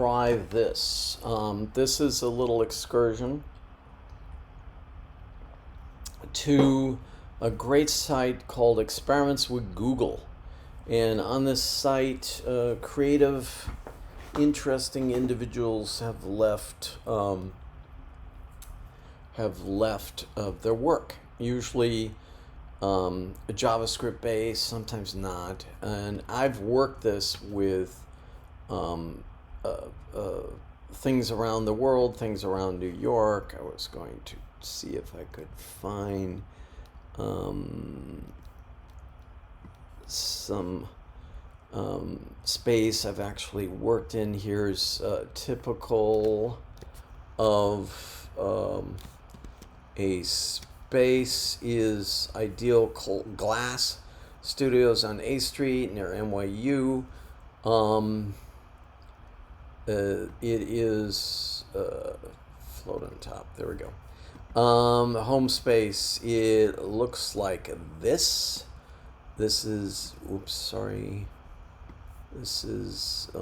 Try this. This is a little excursion to a great site called Experiments with Google. And on this site, creative, interesting individuals have left their work. Usually JavaScript based, sometimes not. And I've worked this with things around the world, things around New York. I was going to see if I could find some space I've actually worked in. Here's typical of a space is Ideal Glass Studios on A Street near NYU. It is float on top. There we go. Home space. It looks like this. This is. Oops, sorry. This is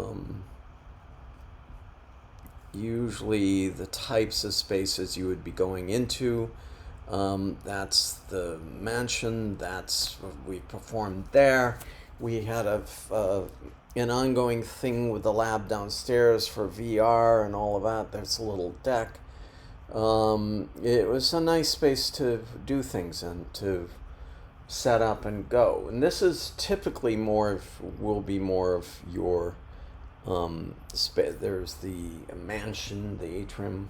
usually the types of spaces you would be going into. That's the mansion. That's what we performed there. We had an ongoing thing with the lab downstairs for VR and all of that. There's a little deck. It was a nice space to do things and to set up and go. And this is typically will be more of your space. There's the mansion, the atrium.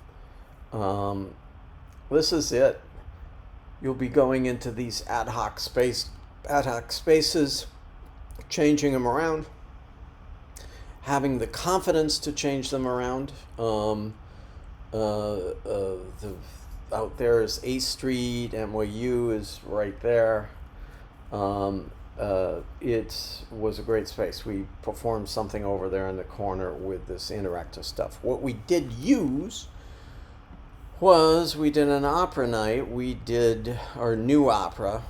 This is it. You'll be going into these ad hoc spaces, changing them around, having the confidence to change them around. Out there is A Street, NYU is right there. It was a great space. We performed something over there in the corner with this interactive stuff. What we did use was we did an opera night. We did our new opera.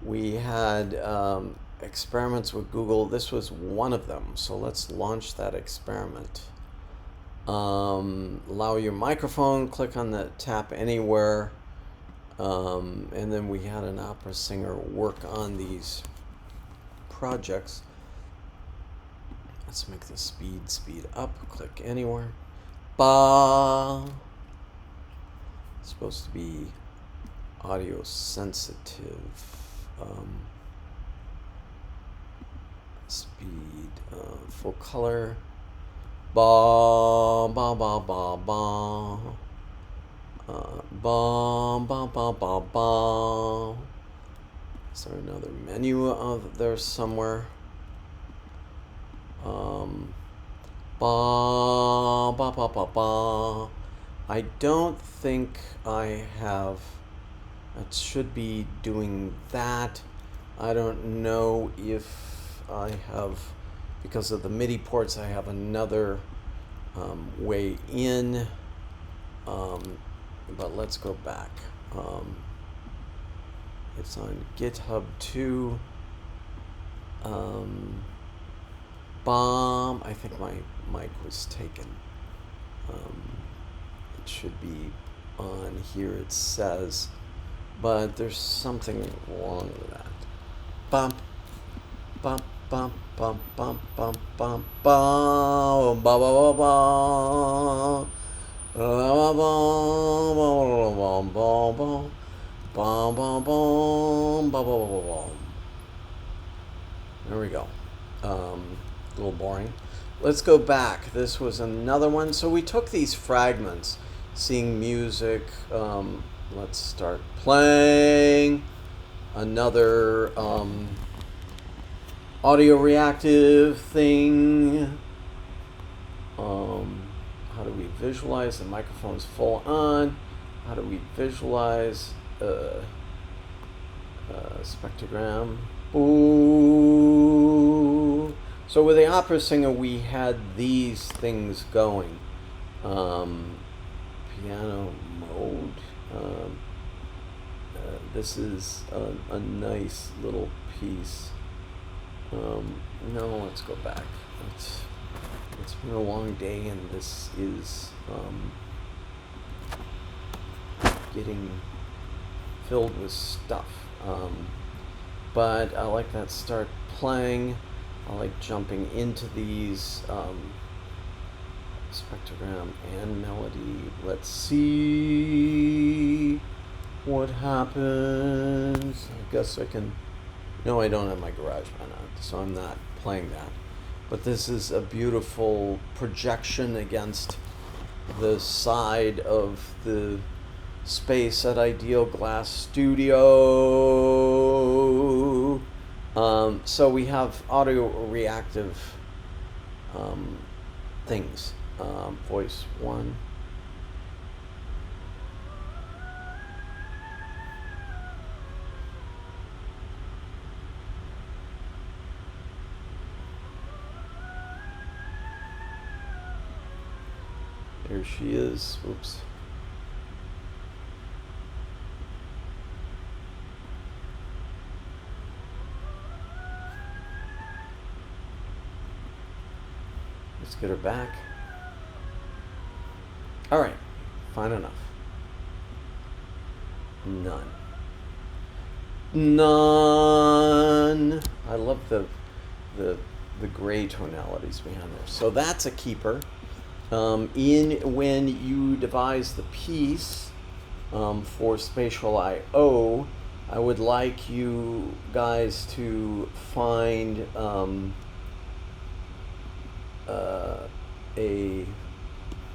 We had experiments with Google. This was one of them. So let's launch that experiment. Allow your microphone, click on the tap anywhere. And then we had an opera singer work on these projects. Let's make the speed up. Click anywhere. Ba. It's supposed to be audio sensitive. Speed, full color. Ba ba ba ba ba. Ba ba ba ba ba. Is there another menu there somewhere? Ba ba ba ba ba. I don't think I have. It should be doing that. I don't know if I have, because of the MIDI ports, I have another way in. But let's go back. It's on GitHub too. Bomb. I think my mic was taken. It should be on here, it says, but there's something wrong with that. Bump, bump, bump, bump, bump, bump, bump, bump, ba ba ba ba. There we go. A little boring. Let's go back. This was another one. So we took these fragments, seeing music. Let's start playing. Another audio reactive thing. How do we visualize? The microphone's full on. How do we visualize spectrogram? Ooh. So with the opera singer, we had these things going. Piano mode. This is a nice little piece. No, let's go back. It's been a long day, and this is getting filled with stuff. But I like that start playing. I like jumping into these spectrogram and melody. Let's see what happens. I guess I can. No, I don't have my GarageBand on, so I'm not playing that. But this is a beautiful projection against the side of the space at Ideal Glass Studio. So we have audio reactive things. Voice 1. There she is. Oops. Let's get her back. All right, fine enough. None. None. I love the gray tonalities behind there. So that's a keeper. When you devise the piece for Spatial I/O, I would like you guys to find a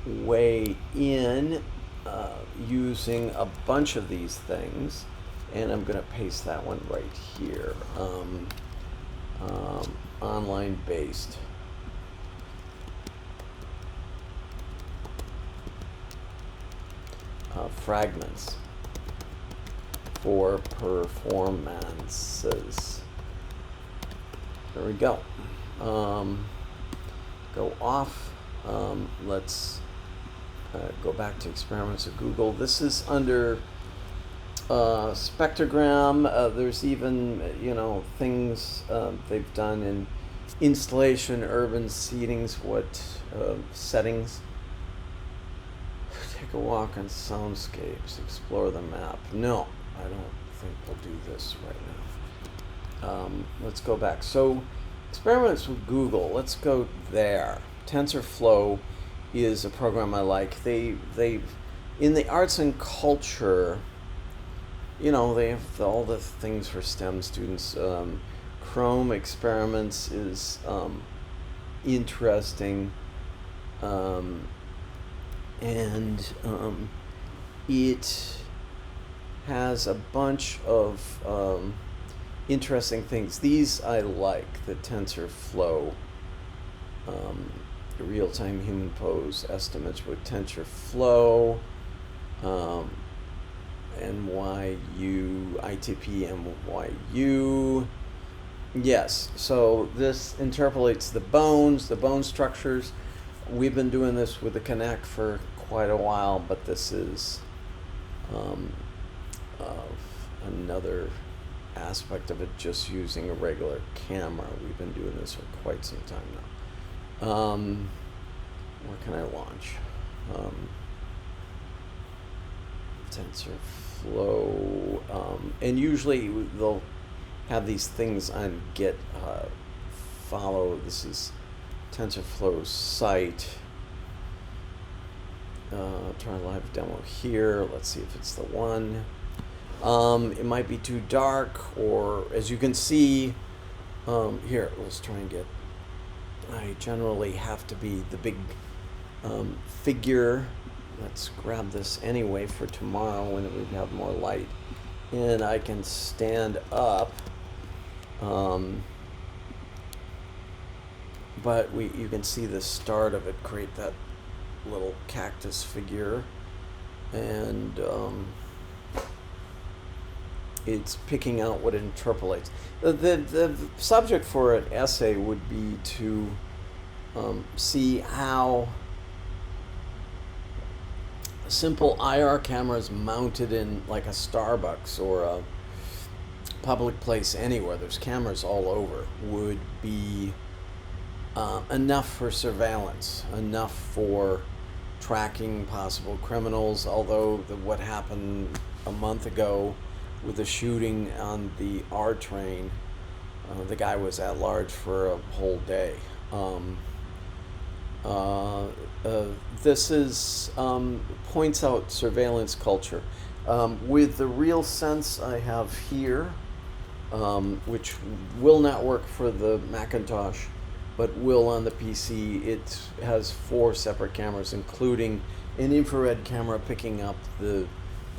way in using a bunch of these things, and I'm going to paste that one right here. Online based. Fragments for performances. There we go. Go off. Let's go back to experiments of Google. This is under spectrogram. There's even things they've done in installation, urban settings. What settings? Take a walk on soundscapes. Explore the map. No, I don't think we'll do this right now. Let's go back. So, experiments with Google. Let's go there. TensorFlow is a program I like. They in the arts and culture, they have all the things for STEM students. Chrome experiments is interesting, and it has a bunch of interesting things. These I like, the TensorFlow, real-time human pose estimates with TensorFlow, NYU, ITP, NYU. Yes, so this interpolates the bone structures. We've been doing this with the Kinect for quite a while, but this is another aspect of it, just using a regular camera. We've been doing this for quite some time now. Where can I launch? TensorFlow, and usually they'll have these things on Git. Follow. This is TensorFlow's site. Try a live demo here. Let's see if it's the one. It might be too dark, or as you can see, here, let's try and get, I generally have to be the big figure. Let's grab this anyway for tomorrow when we have more light. And I can stand up. But you can see the start of it, create that little cactus figure. And it's picking out what it interpolates. The subject for an essay would be to see how simple IR cameras mounted in like a Starbucks or a public place anywhere, there's cameras all over, would be enough for surveillance, enough for tracking possible criminals. Although what happened a month ago with the shooting on the R train, the guy was at large for a whole day. This is points out surveillance culture. With the RealSense I have here, which will not work for the Macintosh, but will on the PC. It has 4 separate cameras, including an infrared camera picking up the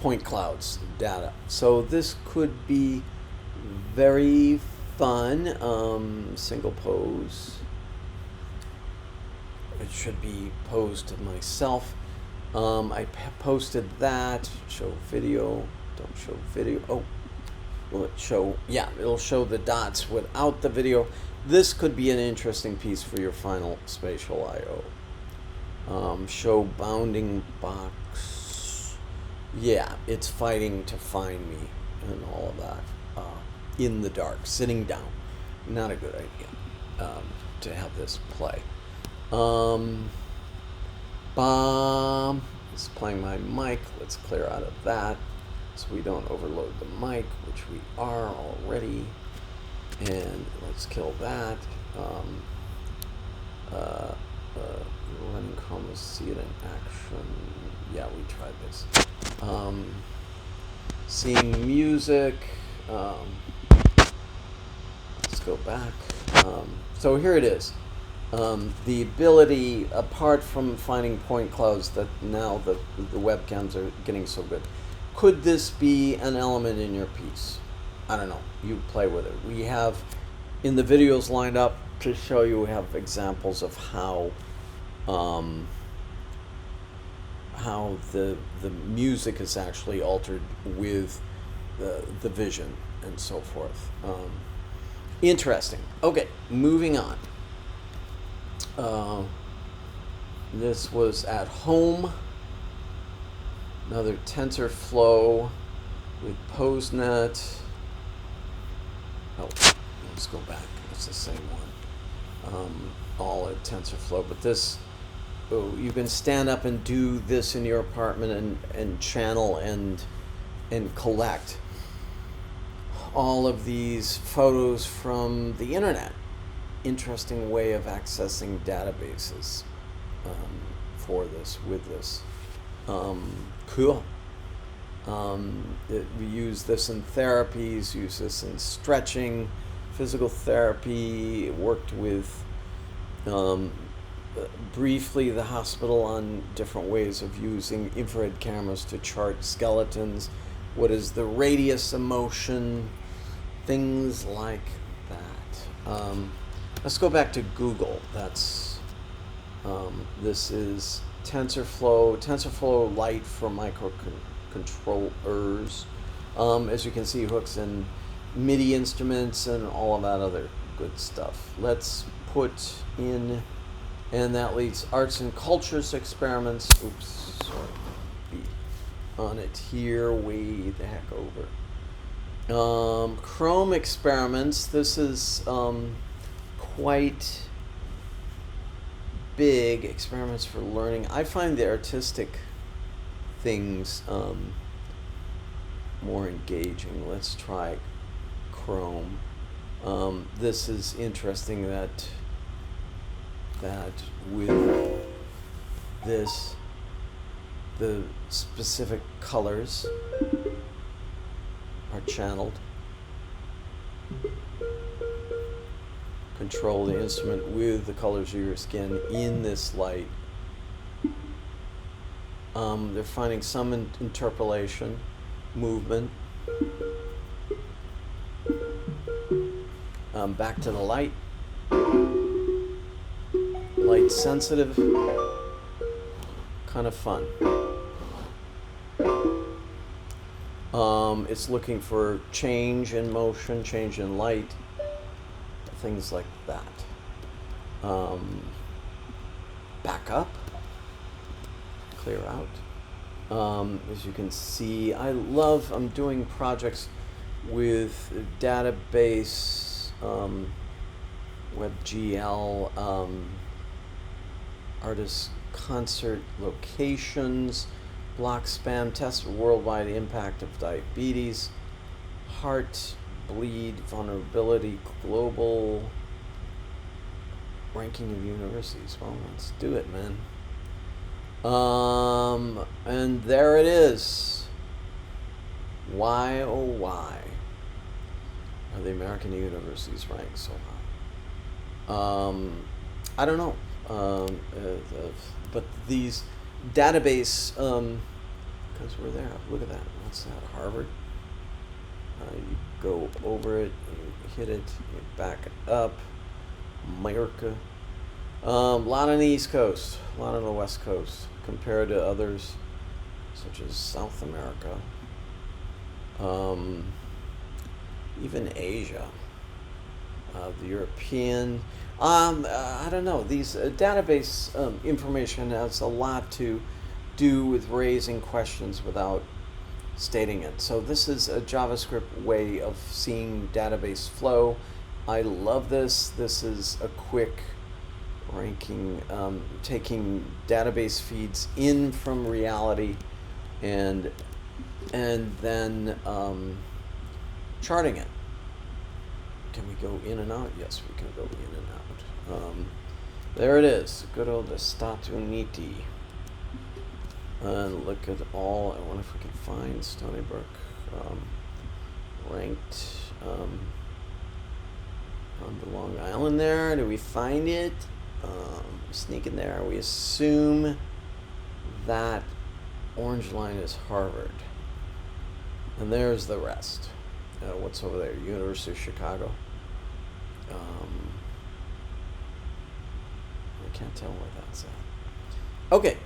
point clouds data. So this could be very fun. Single pose. It should be posed to myself. I posted that. Show video. Don't show video. Oh, will it show? Yeah, it'll show the dots without the video. This could be an interesting piece for your final spatial I/O. Show bounding box. Yeah, it's fighting to find me and all of that. In the dark, sitting down. Not a good idea to have this play. Bomb is playing my mic. Let's clear out of that so we don't overload the mic, which we are already. And let's kill that. Running chroma, see it in action. Yeah, we tried this. Seeing music. Let's go back. So here it is. The ability, apart from finding point clouds that now the webcams are getting so good, could this be an element in your piece? I don't know. You play with it. We have in the videos lined up to show you, we have examples of how the music is actually altered with the vision and so forth. Interesting. Okay, moving on. This was at home. Another TensorFlow with PoseNet. Oh, let's go back. It's the same one. All at TensorFlow, but this, you can stand up and do this in your apartment and channel and collect all of these photos from the internet. Interesting way of accessing databases for this, with this. Cool. We use this in therapies, use this in stretching, physical therapy, worked with briefly the hospital on different ways of using infrared cameras to chart skeletons. What is the radius of motion? Things like that. Let's go back to Google. That's this is TensorFlow Lite for microcontrollers. As you can see, hooks in MIDI instruments and all of that other good stuff. Let's put in, and that leads arts and cultures experiments. Oops, sorry, be on it here, way the heck over. Chrome experiments. This is quite big. Experiments for learning. I find the artistic things more engaging. Let's try Chrome. This is interesting that with this, the specific colors are channeled. Control the instrument with the colors of your skin in this light. They're finding some interpolation, movement. Back to the light. Light sensitive. Kind of fun. It's looking for change in motion, change in light, things like that. Back up, clear out. As you can see, I'm doing projects with database WebGL, artist concert locations, block spam test, worldwide impact of diabetes, heart bleed vulnerability, global ranking of universities. Well, let's do it, man. And there it is. Why, oh why are the American universities ranked so high? I don't know. But these database, because we're there. Look at that. What's that? Harvard. You go over it, you hit it, you back it up. America. A lot on the East Coast, a lot on the West Coast, compared to others, such as South America. Even Asia. The European. I don't know. These database information has a lot to do with raising questions without stating it. So this is a JavaScript way of seeing database flow. I love this. This is a quick ranking, taking database feeds in from reality and then charting it. Can we go in and out? Yes, we can go in and out. There it is. Good old Statu Uniti. And look at all. I wonder if we can find Stony Brook ranked on the Long Island there. Do we find it? Sneak in there. We assume that orange line is Harvard. And there's the rest. What's over there? University of Chicago. I can't tell where that's at. Okay.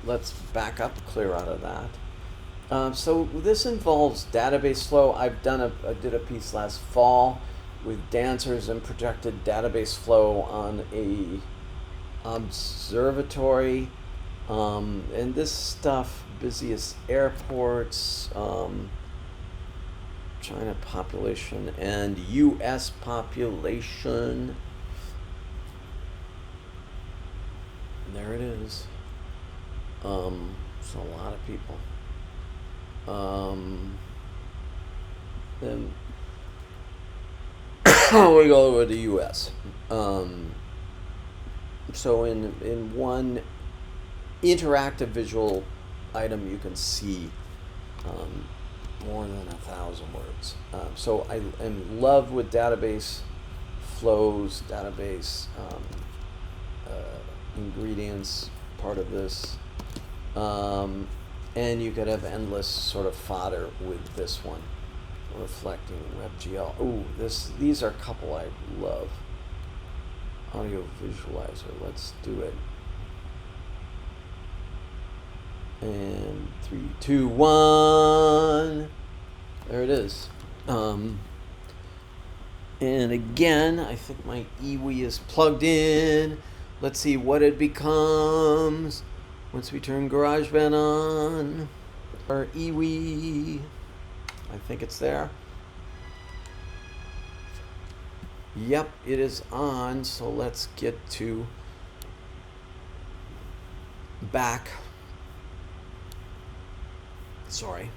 Let's back up, clear out of that. So this involves database flow. I did a piece last fall with dancers and projected database flow on a observatory. And this stuff, busiest airports, China population and U.S. population. And there it is. So a lot of people. Then we go over to the U.S. So in one interactive visual item, you can see more than 1,000 words. So I am in love with database flows, database ingredients, part of this. And you could have endless sort of fodder with this one, reflecting WebGL. Ooh, these are a couple I love. Audio visualizer, let's do it. And 3, 2, 1. There it is. And again, I think my iwi is plugged in. Let's see what it becomes once we turn GarageBand on. Our iwi. I think it's there. Yep, it is on. So let's get to back. Sorry.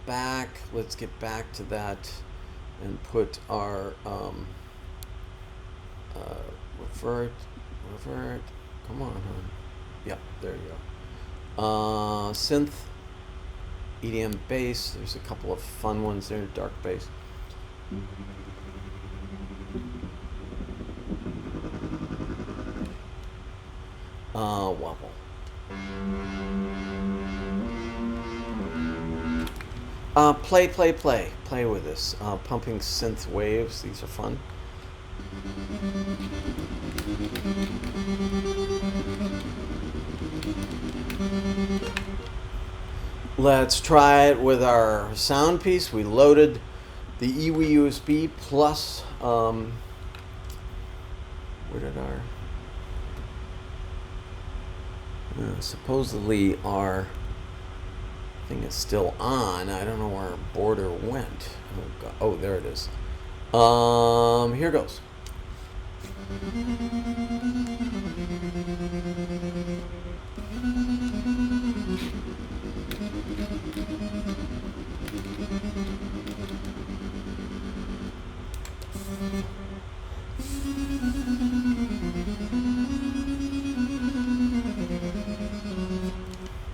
Back. Let's get back to that and put our revert. Come on, hon. Yep, there you go. Synth, EDM bass. There's a couple of fun ones there. Dark bass. Wobble. Play with this. Pumping synth waves. These are fun. Let's try it with our sound piece. We loaded the iwi USB plus. Where did our supposedly our thing is still on. I don't know where our border went. Oh, God. Oh, there it is. Here goes.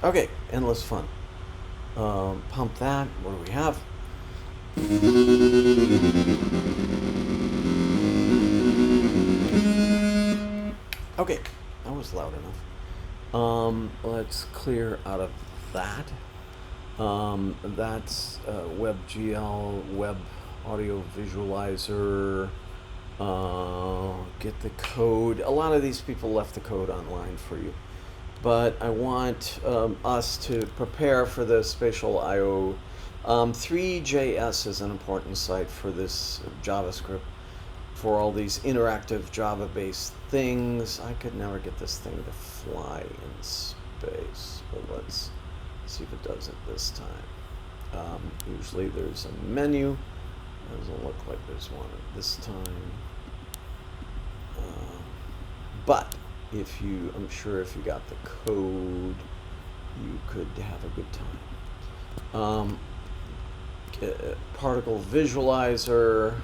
Okay, endless fun. Pump that. What do we have? Okay, that was loud enough. Let's clear out of that. That's WebGL, Web Audio Visualizer. Get the code. A lot of these people left the code online for you. But I want us to prepare for the spatial I/O. 3JS is an important site for this JavaScript, for all these interactive Java-based things. I could never get this thing to fly in space, but let's see if it does it this time. Usually there's a menu. Doesn't look like there's one this time. But I'm sure if you got the code, you could have a good time. Particle visualizer.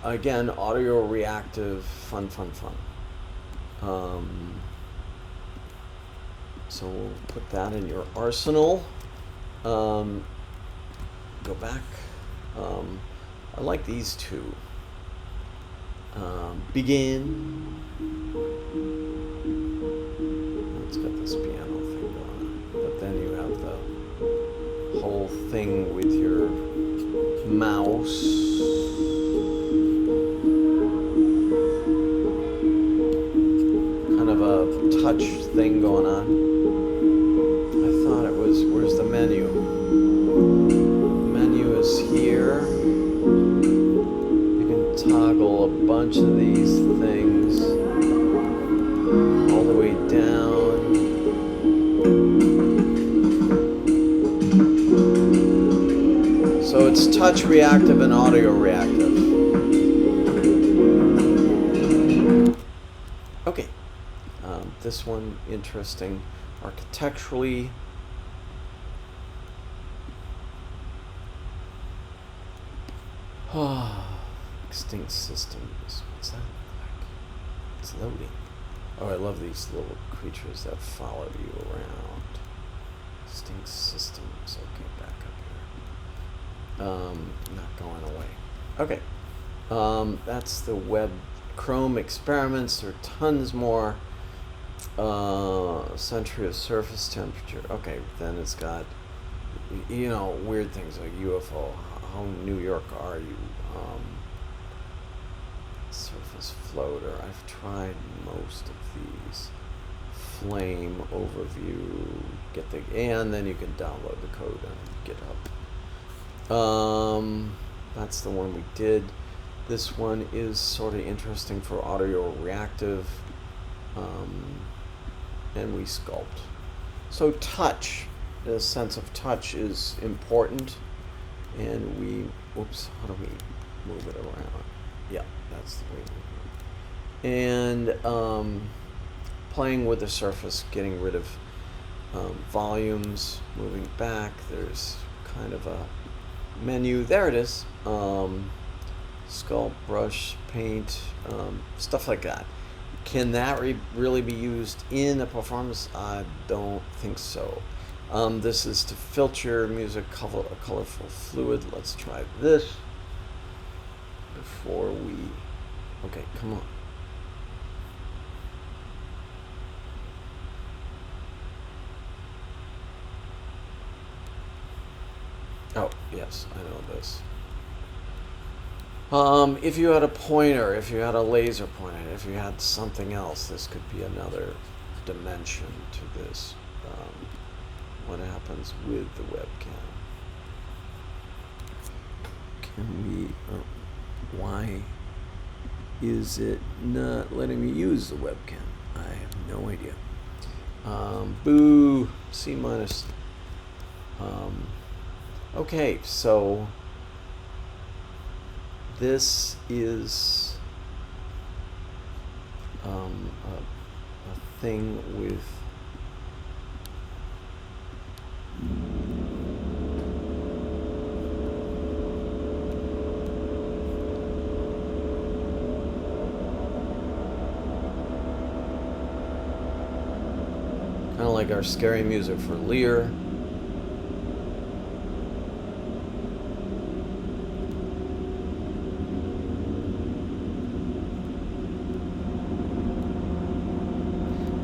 Again, audio reactive, fun. So we'll put that in your arsenal. Go back. I like these two. Begin. It's got this piano thing going on. But then you have the whole thing with your mouse. Kind of a touch thing going on. I thought it was, where's the menu? The menu is here. Toggle a bunch of these things all the way down. So it's touch reactive and audio reactive. Okay, this one interesting architecturally. Extinct systems. What's that look like? It's loading. Oh, I love these little creatures that follow you around. Extinct systems. Okay, back up here. Not going away. Okay. That's the web Chrome experiments. There are tons more. Century of surface temperature. Okay, then it's got, weird things like UFO. How New York are you? Surface floater. I've tried most of these. Flame overview. And then you can download the code on GitHub. That's the one we did. This one is sort of interesting for audio reactive. And we sculpt. So touch, the sense of touch is important. And how do we move it around? Yeah, that's the way we move it. And playing with the surface, getting rid of volumes, moving back. There's kind of a menu. There it is. Sculpt, brush, paint, stuff like that. Can that really be used in a performance? I don't think so. This is to filter music, a colorful fluid. Let's try this before we... Okay, come on. Oh, yes, I know this. If you had a pointer, if you had a laser pointer, if you had something else, this could be another dimension to this. What happens with the webcam? Can we, why is it not letting me use the webcam? I have no idea. Boo, C minus. Okay, so this is a thing with kind of like our scary music for Lear.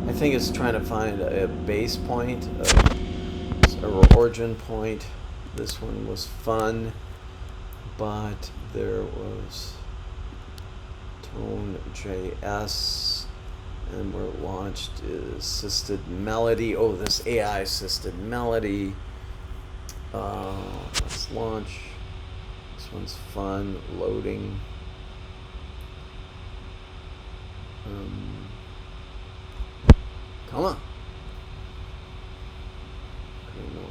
I think it's trying to find a base point, or origin point. This one was fun, but there was Tone.js, and where it launched is assisted melody. Oh, this AI assisted melody. Let's launch. This one's fun, loading. Come on. Okay, no,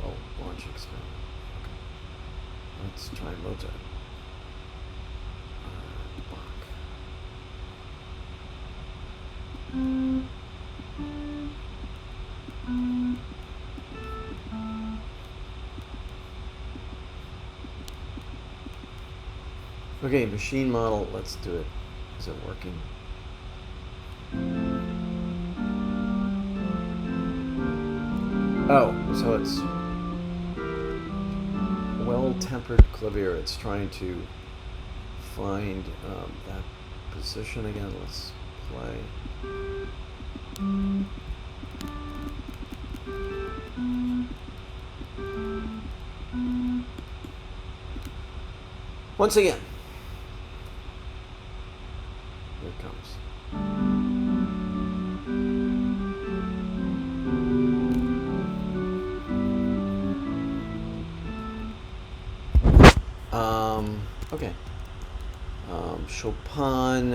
launch experiment. Okay. Let's try Mozart. Bach. Okay, machine model, let's do it. Is it working? Oh, so it's well-tempered clavier. It's trying to find that position again. Let's play. Once again. Here it comes. Okay. Chopin.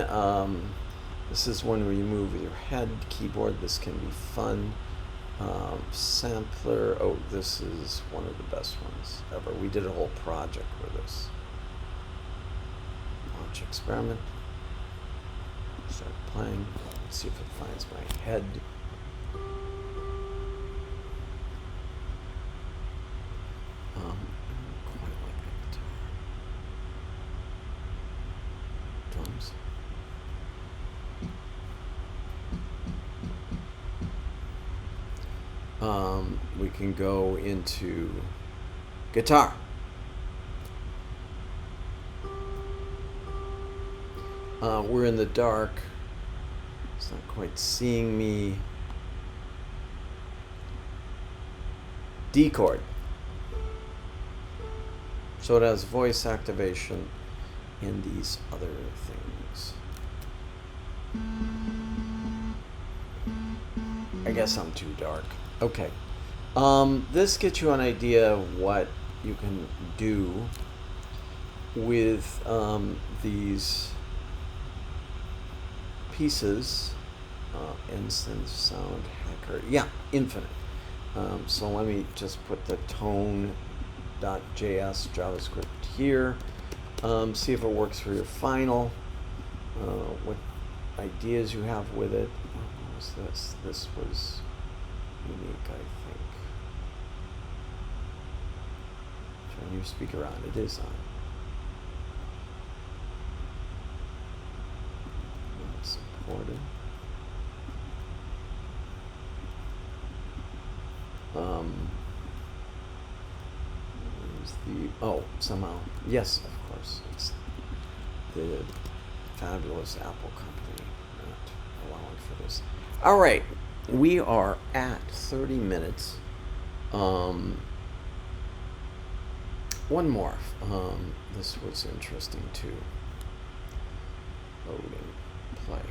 This is one where you move with your head. Keyboard. This can be fun. Sampler. Oh, this is one of the best ones ever. We did a whole project with this. Launch experiment. Start playing. Let's see if it finds my head. Quite like that. Drums. We can go into guitar. We're in the dark. It's not quite seeing me. D chord. So it has voice activation and these other things. I guess I'm too dark. Okay. This gets you an idea of what you can do with these pieces. Instant Sound Hacker. Yeah, infinite. So let me just put the tone.js JavaScript here. See if it works for your final. What ideas you have with it. What was this? This was unique, I think. Turn your speaker on. It is on. Not supported. Where's the, oh, somehow, yes, of course, it's the fabulous Apple company not allowing for this. All right, we are at 30 minutes. One more. This was interesting too. Loading, play,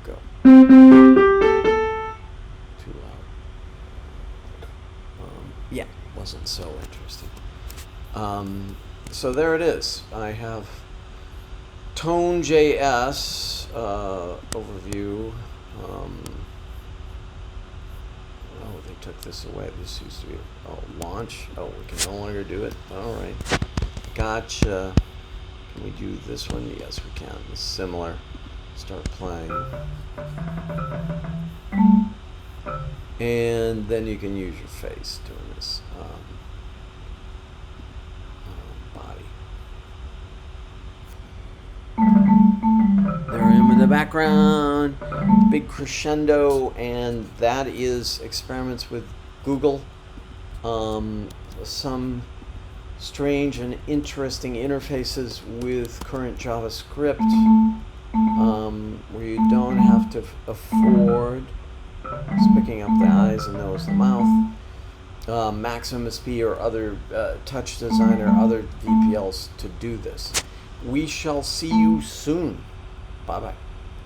go. Too loud. Yeah, wasn't so interesting. So there it is. I have Tone.js overview. Oh, they took this away. This used to be launch. Oh, we can no longer do it. All right. Gotcha. Can we do this one? Yes, we can. It's similar. Start playing. And then you can use your face doing this body. There I am in the background. Big crescendo, and that is experiments with Google. Some strange and interesting interfaces with current JavaScript, where you don't have to afford picking up the eyes and nose, the mouth, Maximum SP or other Touch Design or other VPLs to do this. We shall see you soon. Bye bye.